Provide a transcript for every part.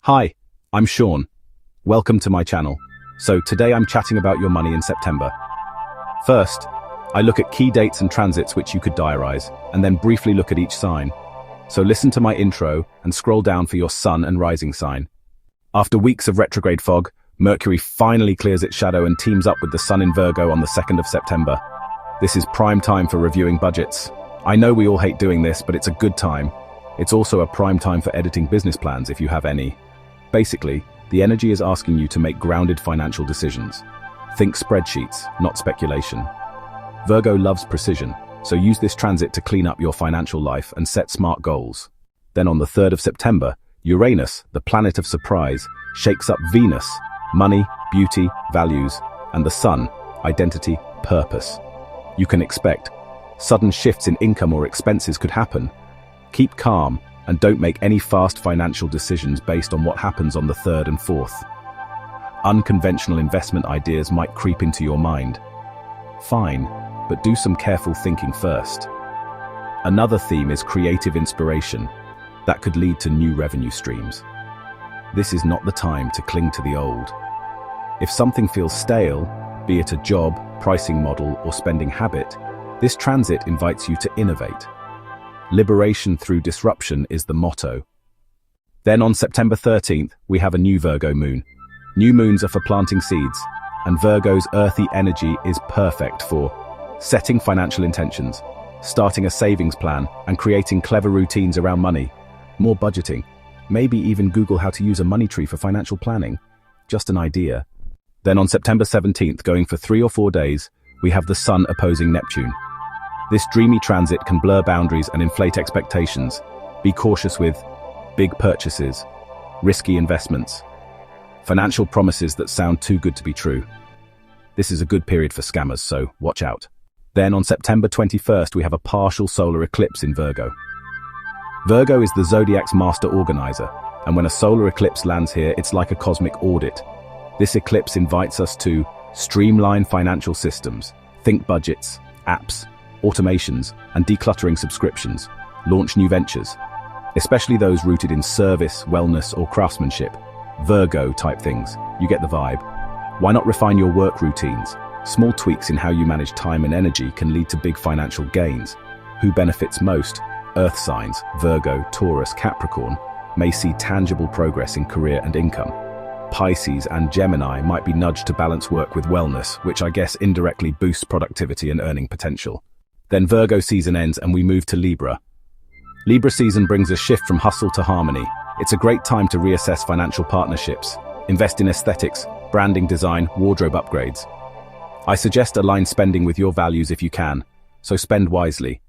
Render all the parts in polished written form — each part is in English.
Hi, I'm Sean. Welcome to my channel. So today I'm chatting about your money in September. First, I look at key dates and transits which you could diarize, and then briefly look at each sign. So listen to my intro and scroll down for your sun and rising sign. After weeks of retrograde fog, Mercury finally clears its shadow and teams up with the sun in Virgo on the 2nd of September. This is prime time for reviewing budgets. I know we all hate doing this, but it's a good time. It's also a prime time for editing business plans if you have any. Basically, the energy is asking you to make grounded financial decisions. Think spreadsheets, not speculation. Virgo loves precision, so use this transit to clean up your financial life and set smart goals. Then on the 3rd of September, Uranus, the planet of surprise, shakes up Venus, money, beauty, values, and the sun, identity, purpose. You can expect sudden shifts in income or expenses could happen. Keep calm and don't make any fast financial decisions based on what happens on the 3rd and 4th. Unconventional investment ideas might creep into your mind. Fine, but do some careful thinking first. Another theme is creative inspiration. That could lead to new revenue streams. This is not the time to cling to the old. If something feels stale, be it a job, pricing model, or spending habit, this transit invites you to innovate. Liberation through disruption is the motto. Then on September 13th, we have a new Virgo moon. New moons are for planting seeds, and Virgo's earthy energy is perfect for setting financial intentions, starting a savings plan, and creating clever routines around money. More budgeting. Maybe even Google how to use a money tree for financial planning. Just an idea. Then on September 17th, going for 3 or 4 days, we have the sun opposing Neptune. This dreamy transit can blur boundaries and inflate expectations. Be cautious with big purchases, risky investments, financial promises that sound too good to be true. This is a good period for scammers, so watch out. Then on September 21st, we have a partial solar eclipse in Virgo. Virgo is the Zodiac's master organizer, and when a solar eclipse lands here, it's like a cosmic audit. This eclipse invites us to streamline financial systems, think budgets, apps, automations, and decluttering subscriptions, launch new ventures, especially those rooted in service, wellness, or craftsmanship. Virgo type things, you get the vibe. Why not refine your work routines? Small tweaks in how you manage time and energy can lead to big financial gains. Who benefits most? Earth signs, Virgo, Taurus, Capricorn, may see tangible progress in career and income. Pisces and Gemini might be nudged to balance work with wellness, which I guess indirectly boosts productivity and earning potential. Then Virgo season ends and we move to Libra. Libra season brings a shift from hustle to harmony. It's a great time to reassess financial partnerships, invest in aesthetics, branding design, wardrobe upgrades. I suggest align spending with your values if you can, so spend wisely.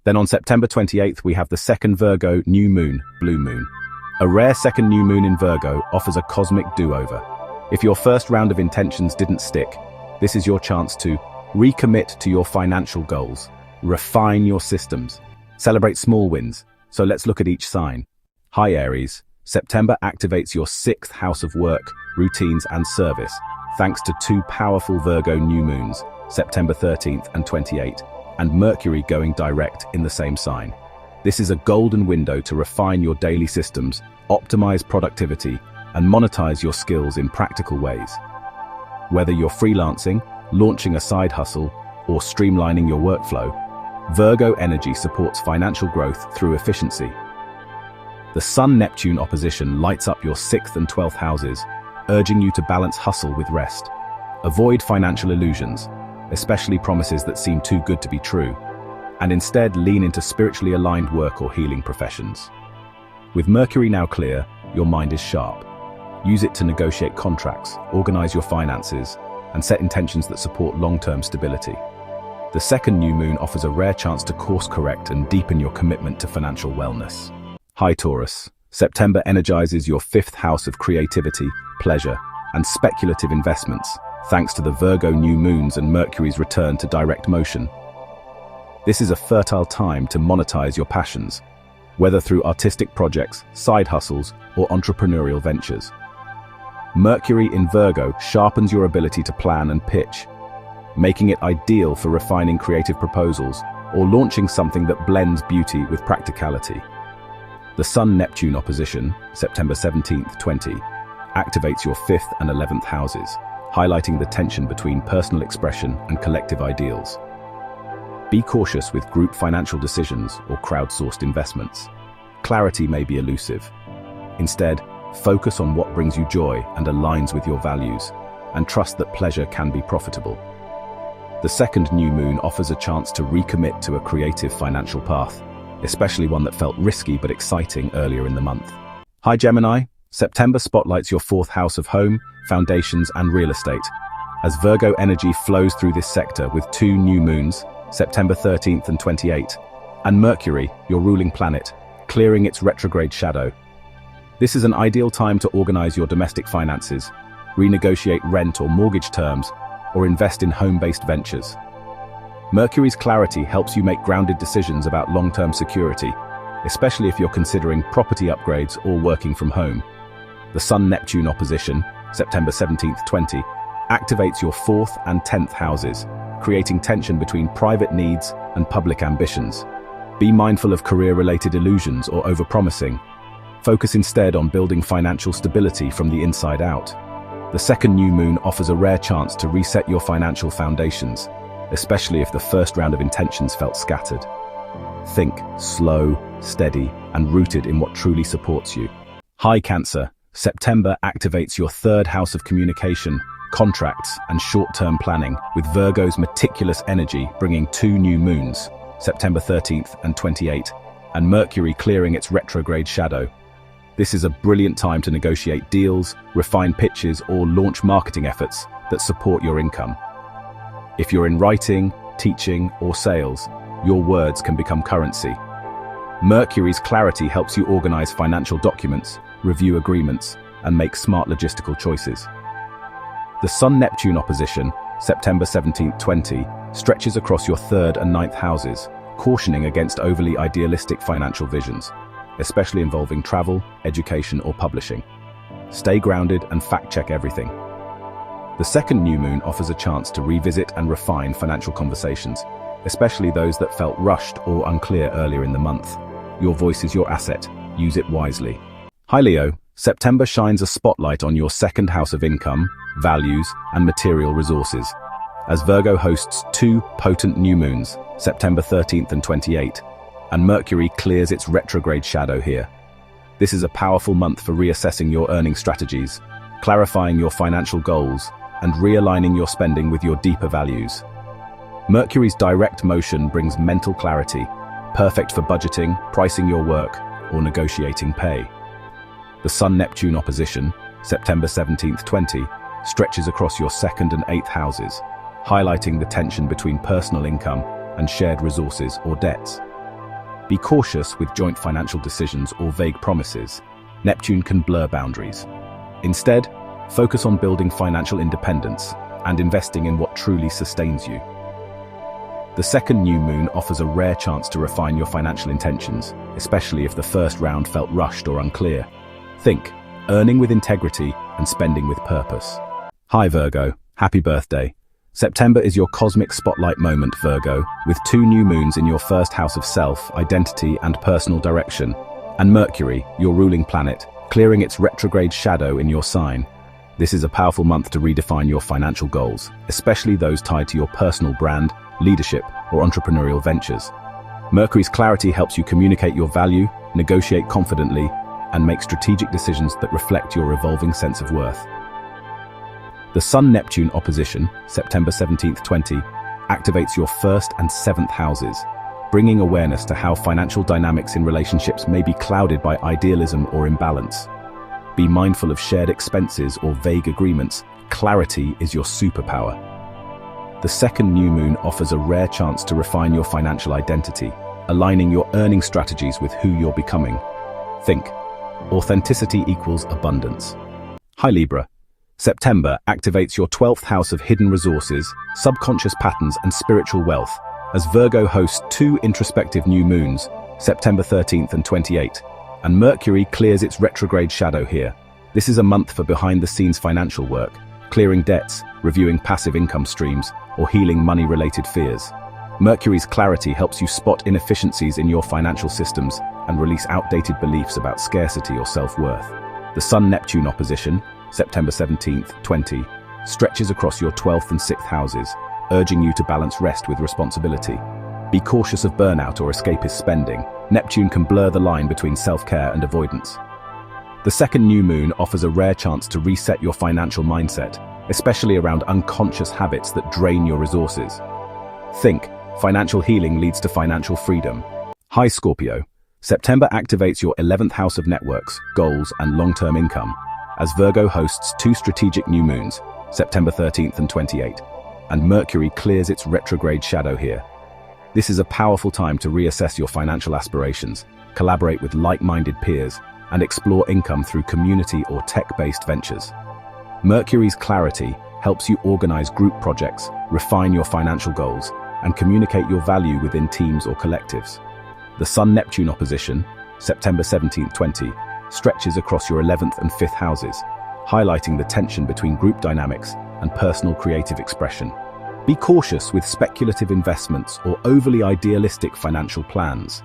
Then on September 28th, we have the second Virgo New Moon, Blue Moon. A rare second new moon in Virgo offers a cosmic do-over. If your first round of intentions didn't stick, this is your chance to recommit to your financial goals. Refine your systems. Celebrate small wins. So let's look at each sign. Hi Aries. September activates your 6th house of work, routines, and service, thanks to 2 powerful Virgo new moons, September 13th and 28th, and Mercury going direct in the same sign. This is a golden window to refine your daily systems, optimize productivity, and monetize your skills in practical ways. Whether you're freelancing, launching a side hustle, or streamlining your workflow, Virgo energy supports financial growth through efficiency. The Sun-Neptune opposition lights up your 6th and 12th houses, urging you to balance hustle with rest. Avoid financial illusions, especially promises that seem too good to be true, and instead lean into spiritually aligned work or healing professions. With Mercury now clear, your mind is sharp. Use it to negotiate contracts, organize your finances, and set intentions that support long-term stability. The second new moon offers a rare chance to course-correct and deepen your commitment to financial wellness. Hi Taurus. September energizes your 5th house of creativity, pleasure, and speculative investments, thanks to the Virgo new moons and Mercury's return to direct motion. This is a fertile time to monetize your passions, whether through artistic projects, side hustles, or entrepreneurial ventures. Mercury in Virgo sharpens your ability to plan and pitch, making it ideal for refining creative proposals or launching something that blends beauty with practicality. The Sun-Neptune opposition, September 17th, 20, activates your 5th and 11th houses, highlighting the tension between personal expression and collective ideals. Be cautious with group financial decisions or crowdsourced investments. Clarity may be elusive. Instead, focus on what brings you joy and aligns with your values, and trust that pleasure can be profitable. The second new moon offers a chance to recommit to a creative financial path, especially one that felt risky but exciting earlier in the month. Hi Gemini, September spotlights your 4th house of home, foundations and real estate, as Virgo energy flows through this sector with 2 new moons, September 13th and 28th, and Mercury, your ruling planet, clearing its retrograde shadow. This is an ideal time to organize your domestic finances, renegotiate rent or mortgage terms, or invest in home-based ventures. Mercury's clarity helps you make grounded decisions about long-term security, especially if you're considering property upgrades or working from home. The Sun-Neptune opposition, September 17th, 20, activates your 4th and 10th houses, creating tension between private needs and public ambitions. Be mindful of career-related illusions or overpromising. Focus instead on building financial stability from the inside out. The second new moon offers a rare chance to reset your financial foundations, especially if the first round of intentions felt scattered. Think slow, steady, and rooted in what truly supports you. Hi Cancer, September activates your 3rd house of communication, contracts, and short-term planning, with Virgo's meticulous energy bringing 2 new moons, September 13th and 28th, and Mercury clearing its retrograde shadow. This is a brilliant time to negotiate deals, refine pitches, or launch marketing efforts that support your income. If you're in writing, teaching, or sales, your words can become currency. Mercury's clarity helps you organize financial documents, review agreements, and make smart logistical choices. The Sun-Neptune opposition, September 17th, 20, stretches across your 3rd and 9th houses, cautioning against overly idealistic financial visions, especially involving travel, education, or publishing. Stay grounded and fact-check everything. The second new moon offers a chance to revisit and refine financial conversations, especially those that felt rushed or unclear earlier in the month. Your voice is your asset. Use it wisely. Hi Leo, September shines a spotlight on your 2nd house of income, values, and material resources, as Virgo hosts 2 potent new moons, September 13th and 28th, and Mercury clears its retrograde shadow here. This is a powerful month for reassessing your earning strategies, clarifying your financial goals, and realigning your spending with your deeper values. Mercury's direct motion brings mental clarity, perfect for budgeting, pricing your work, or negotiating pay. The Sun-Neptune opposition, September 17th, 20, stretches across your 2nd and 8th houses, highlighting the tension between personal income and shared resources or debts. Be cautious with joint financial decisions or vague promises. Neptune can blur boundaries. Instead, focus on building financial independence and investing in what truly sustains you. The second new moon offers a rare chance to refine your financial intentions, especially if the first round felt rushed or unclear. Think, earning with integrity and spending with purpose. Hi Virgo, happy birthday. September is your cosmic spotlight moment, Virgo, with 2 new moons in your 1st house of self, identity, and personal direction, and Mercury, your ruling planet, clearing its retrograde shadow in your sign. This is a powerful month to redefine your financial goals, especially those tied to your personal brand, leadership, or entrepreneurial ventures. Mercury's clarity helps you communicate your value, negotiate confidently, and make strategic decisions that reflect your evolving sense of worth. The Sun-Neptune opposition, September 17th, 20, activates your 1st and 7th houses, bringing awareness to how financial dynamics in relationships may be clouded by idealism or imbalance. Be mindful of shared expenses or vague agreements. Clarity is your superpower. The second new moon offers a rare chance to refine your financial identity, aligning your earning strategies with who you're becoming. Think, authenticity equals abundance. Hi Libra. September activates your 12th house of hidden resources, subconscious patterns, and spiritual wealth, as Virgo hosts 2 introspective new moons, September 13th and 28th, and Mercury clears its retrograde shadow here. This is a month for behind-the-scenes financial work, clearing debts, reviewing passive income streams, or healing money-related fears. Mercury's clarity helps you spot inefficiencies in your financial systems and release outdated beliefs about scarcity or self-worth. The Sun-Neptune opposition, September 17th, 20, stretches across your 12th and 6th houses, urging you to balance rest with responsibility. Be cautious of burnout or escapist spending. Neptune can blur the line between self-care and avoidance. The second new moon offers a rare chance to reset your financial mindset, especially around unconscious habits that drain your resources. Think, financial healing leads to financial freedom. Hi Scorpio. September activates your 11th house of networks, goals, and long-term income, as Virgo hosts two strategic new moons, September 13th and 28th, and Mercury clears its retrograde shadow here. This is a powerful time to reassess your financial aspirations, collaborate with like-minded peers, and explore income through community or tech-based ventures. Mercury's clarity helps you organize group projects, refine your financial goals, and communicate your value within teams or collectives. The Sun-Neptune opposition, September 17th, 20, stretches across your 11th and 5th houses, highlighting the tension between group dynamics and personal creative expression. Be cautious with speculative investments or overly idealistic financial plans.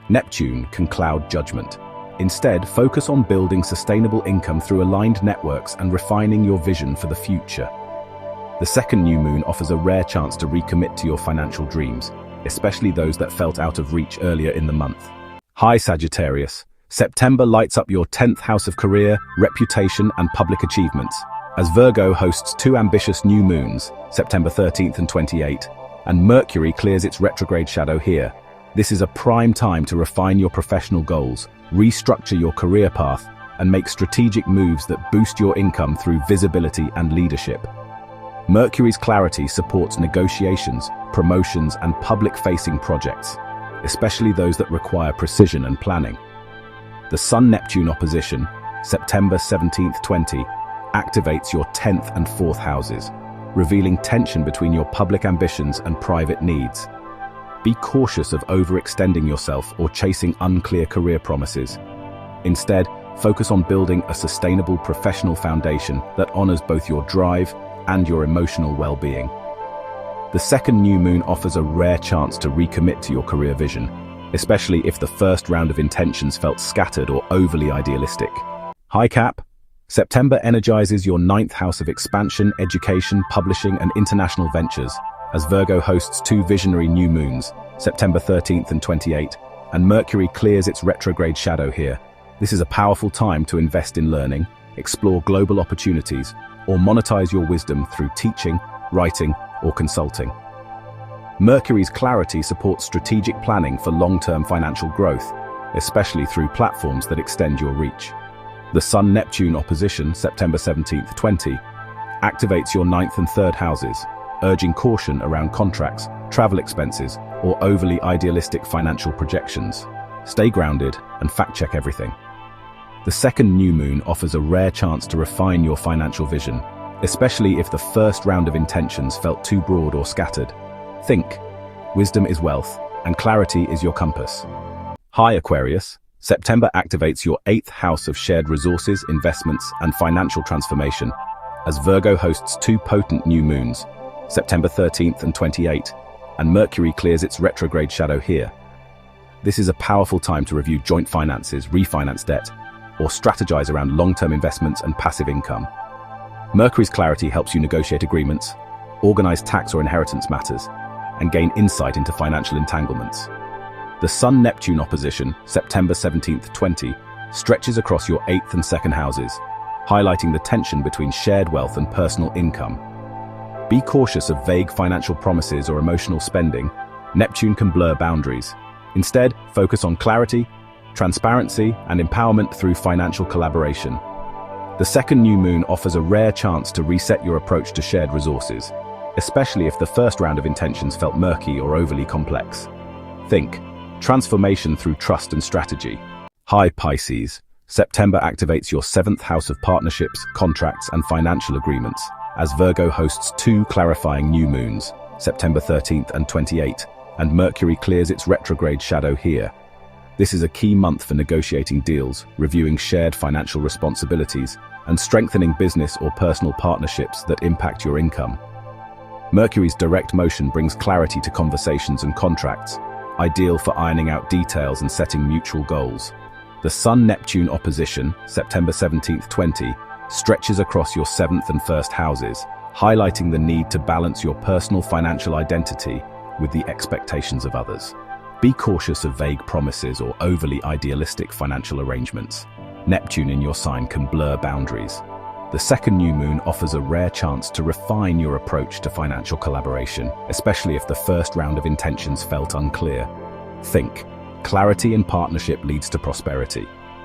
Neptune can cloud judgment. Instead, focus on building sustainable income through aligned networks and refining your vision for the future. The second new moon offers a rare chance to recommit to your financial dreams, especially those that felt out of reach earlier in the month. Hi Sagittarius. September lights up your 10th house of career, reputation, and public achievements, as Virgo hosts two ambitious new moons, September 13th and 28th, and Mercury clears its retrograde shadow here. This is a prime time to refine your professional goals, restructure your career path, and make strategic moves that boost your income through visibility and leadership. Mercury's clarity supports negotiations, promotions, and public-facing projects, especially those that require precision and planning. The Sun-Neptune opposition, September 17th, 20, activates your 10th and 4th houses, revealing tension between your public ambitions and private needs. Be cautious of overextending yourself or chasing unclear career promises. Instead, focus on building a sustainable professional foundation that honors both your drive and your emotional well-being. The second new moon offers a rare chance to recommit to your career vision, especially if the first round of intentions felt scattered or overly idealistic. Hi Cap. September energizes your 9th house of expansion, education, publishing, and international ventures, as Virgo hosts two visionary new moons, September 13th and 28th, and Mercury clears its retrograde shadow here. This is a powerful time to invest in learning, explore global opportunities, or monetize your wisdom through teaching, writing, or consulting. Mercury's clarity supports strategic planning for long-term financial growth, especially through platforms that extend your reach. The Sun-Neptune opposition, September 17th, 20, activates your 9th and 3rd houses, urging caution around contracts, travel expenses, or overly idealistic financial projections. Stay grounded and fact-check everything. The second new moon offers a rare chance to refine your financial vision, especially if the first round of intentions felt too broad or scattered. Think, wisdom is wealth, and clarity is your compass. Hi Aquarius. September activates your 8th house of shared resources, investments, and financial transformation, as Virgo hosts two potent new moons, September 13th and 28th, and Mercury clears its retrograde shadow here. This is a powerful time to review joint finances, refinance debt, or strategize around long-term investments and passive income. Mercury's clarity helps you negotiate agreements, organize tax or inheritance matters, and gain insight into financial entanglements. The Sun-Neptune opposition, September 17th, 20, stretches across your 8th and 2nd houses, highlighting the tension between shared wealth and personal income. Be cautious of vague financial promises or emotional spending. Neptune can blur boundaries. Instead, focus on clarity, transparency, and empowerment through financial collaboration. The second new moon offers a rare chance to reset your approach to shared resources, especially if the first round of intentions felt murky or overly complex. Think, transformation through trust and strategy. Hi Pisces. September activates your 7th house of partnerships, contracts, and financial agreements, as Virgo hosts two clarifying new moons, September 13th and 28th, and Mercury clears its retrograde shadow here. This is a key month for negotiating deals, reviewing shared financial responsibilities, and strengthening business or personal partnerships that impact your income. Mercury's direct motion brings clarity to conversations and contracts, ideal for ironing out details and setting mutual goals. The Sun-Neptune opposition, September 17th, 20, stretches across your 7th and 1st houses, highlighting the need to balance your personal financial identity with the expectations of others. Be cautious of vague promises or overly idealistic financial arrangements. Neptune in your sign can blur boundaries. The second new moon offers a rare chance to refine your approach to financial collaboration, especially if the first round of intentions felt unclear. Think, clarity in partnership leads to prosperity.